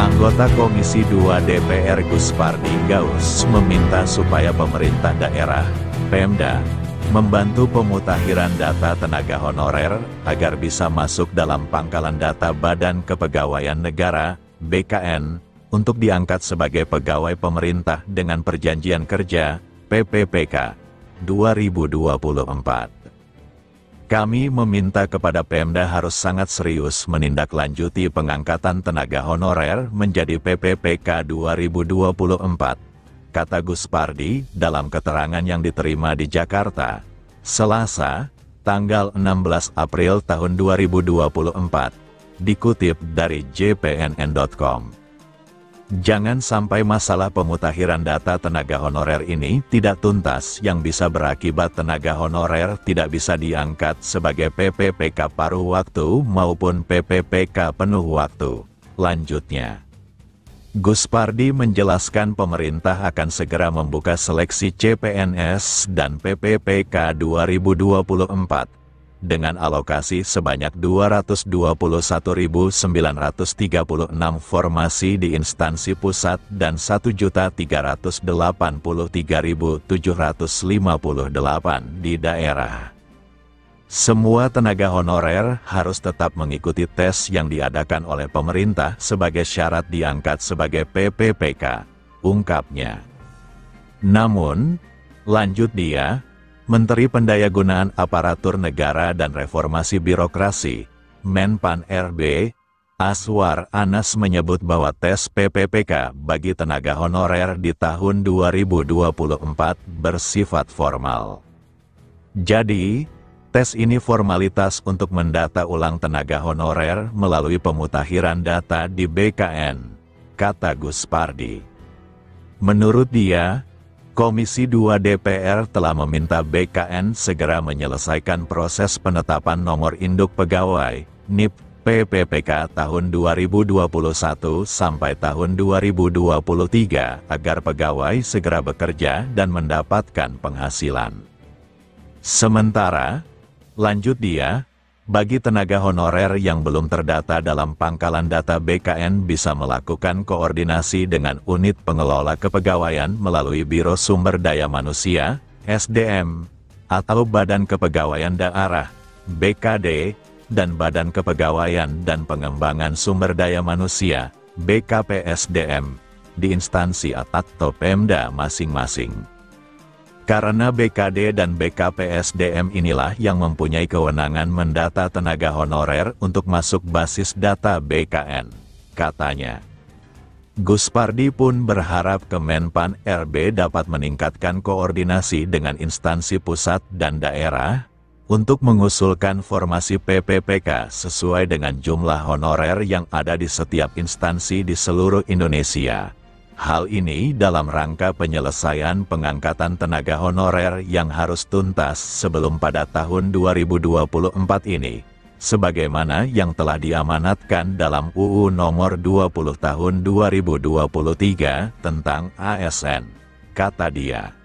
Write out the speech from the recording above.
Anggota Komisi 2 DPR Guspardi Gaus meminta supaya pemerintah daerah, Pemda, membantu pemutakhiran data tenaga honorer agar bisa masuk dalam pangkalan data Badan Kepegawaian Negara, BKN, untuk diangkat sebagai pegawai pemerintah dengan perjanjian kerja, PPPK, 2024. Kami meminta kepada Pemda harus sangat serius menindaklanjuti pengangkatan tenaga honorer menjadi PPPK 2024, kata Guspardi dalam keterangan yang diterima di Jakarta, Selasa, tanggal 16 April tahun 2024, dikutip dari jpnn.com. Jangan sampai masalah pemutakhiran data tenaga honorer ini tidak tuntas yang bisa berakibat tenaga honorer tidak bisa diangkat sebagai PPPK paruh waktu maupun PPPK penuh waktu. Lanjutnya, Guspardi menjelaskan pemerintah akan segera membuka seleksi CPNS dan PPPK 2024 dengan alokasi sebanyak 221.936 formasi di instansi pusat dan 1.383.758 di daerah. Semua tenaga honorer harus tetap mengikuti tes yang diadakan oleh pemerintah sebagai syarat diangkat sebagai PPPK, ungkapnya. Namun, lanjut dia, Menteri Pendayagunaan Aparatur Negara dan Reformasi Birokrasi, Menpan RB, Aswar Anas menyebut bahwa tes PPPK bagi tenaga honorer di tahun 2024 bersifat formal. Jadi, tes ini formalitas untuk mendata ulang tenaga honorer melalui pemutakhiran data di BKN, kata Guspardi. Menurut dia, Komisi 2 DPR telah meminta BKN segera menyelesaikan proses penetapan nomor induk pegawai, NIP, PPPK tahun 2021 sampai tahun 2023 agar pegawai segera bekerja dan mendapatkan penghasilan. Sementara, lanjut dia, bagi tenaga honorer yang belum terdata dalam pangkalan data BKN bisa melakukan koordinasi dengan unit pengelola kepegawaian melalui Biro Sumber Daya Manusia, SDM, atau Badan Kepegawaian Daerah, BKD, dan Badan Kepegawaian dan Pengembangan Sumber Daya Manusia, BKPSDM, di instansi atau Pemda masing-masing. Karena BKD dan BKPSDM inilah yang mempunyai kewenangan mendata tenaga honorer untuk masuk basis data BKN, katanya. Guspardi pun berharap Kemenpan RB dapat meningkatkan koordinasi dengan instansi pusat dan daerah untuk mengusulkan formasi PPPK sesuai dengan jumlah honorer yang ada di setiap instansi di seluruh Indonesia. Hal ini dalam rangka penyelesaian pengangkatan tenaga honorer yang harus tuntas sebelum pada tahun 2024 ini, sebagaimana yang telah diamanatkan dalam UU Nomor 20 Tahun 2023 tentang ASN, kata dia.